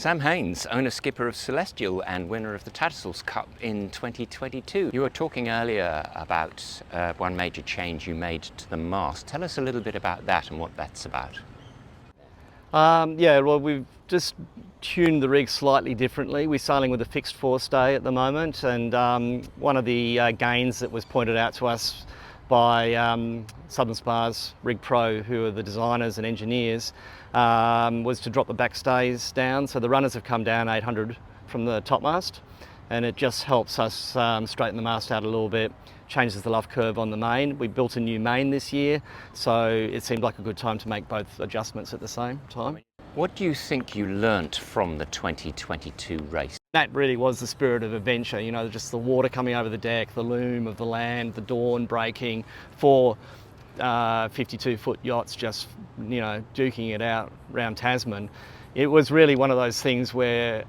Sam Haynes, owner-skipper of Celestial and winner of the Tattersalls Cup in 2022. You were talking earlier about one major change you made to the mast. Tell us a little bit about that and what that's about. Well, we've just tuned the rig slightly differently. We're sailing with a fixed forestay at the moment, and one of the gains that was pointed out to us by Southern Spar's Rig Pro, who are the designers and engineers, was to drop the backstays down. So the runners have come down 800 from the topmast, and it just helps us straighten the mast out a little bit, changes the luff curve on the main. We built a new main this year, so it seemed like a good time to make both adjustments at the same time. What do you think you learnt from the 2022 race? That really was the spirit of adventure, you know, just the water coming over the deck, the loom of the land, the dawn breaking, 4 52-foot yachts just, you know, duking it out around Tasman. It was really one of those things where,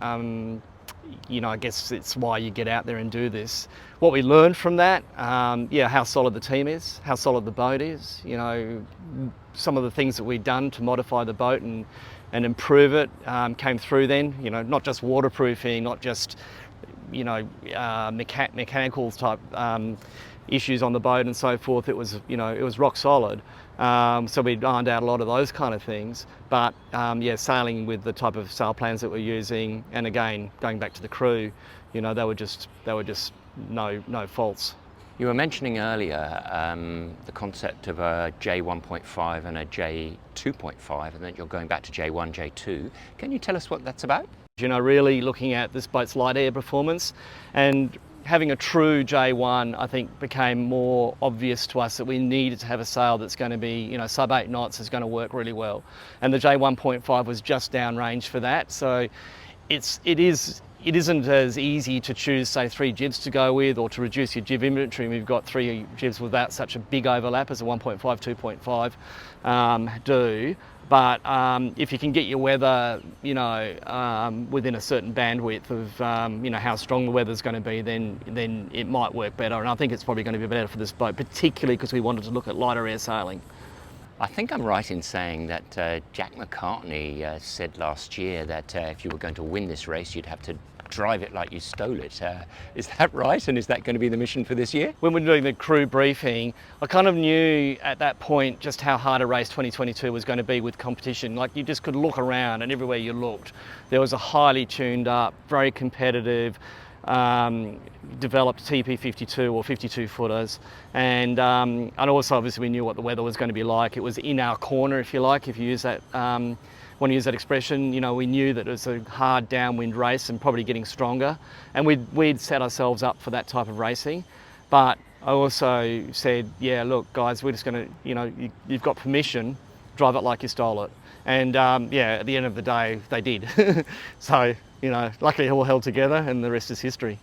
you know, I guess it's why you get out there and do this. What we learned from that, how solid the team is, how solid the boat is, you know, some of the things that we've done to modify the boat and improve it came through then, you know, not just waterproofing, not just, you know, mechanical type issues on the boat and so forth. It was, you know, it was rock solid. So we ironed out a lot of those kind of things. But sailing with the type of sail plans that we're using, and again, going back to the crew, you know, they were just no faults. You were mentioning earlier the concept of a J1.5 and a J2.5, and then you're going back to J1, J2. Can you tell us what that's about? You know, really looking at this boat's light air performance, and having a true J1, I think, became more obvious to us that we needed to have a sail that's going to be, you know, sub 8 knots is going to work really well. And the J1.5 was just downrange for that. So it isn't as easy to choose, say, 3 jibs to go with, or to reduce your jib inventory. We've got 3 jibs without such a big overlap as a 1.5, 2.5 do. But if you can get your weather, you know, within a certain bandwidth of, you know, how strong the weather's going to be, then it might work better. And I think it's probably going to be better for this boat, particularly because we wanted to look at lighter air sailing. I think I'm right in saying that Jack McCartney said last year that if you were going to win this race, you'd have to drive it like you stole it. Is that right? And is that going to be the mission for this year? When we were doing the crew briefing, I kind of knew at that point just how hard a race 2022 was going to be with competition. Like, you just could look around, and everywhere you looked, there was a highly tuned up, very competitive, developed TP52 or 52 footers, and also obviously we knew what the weather was going to be like. It was in our corner, if you like, if you use that, want to use that expression. You know, we knew that it was a hard downwind race and probably getting stronger, and we'd set ourselves up for that type of racing. But I also said, yeah, look guys, we're just going to, you know, you've got permission, drive it like you stole it. And at the end of the day, they did. So, you know, luckily it all held together, and the rest is history.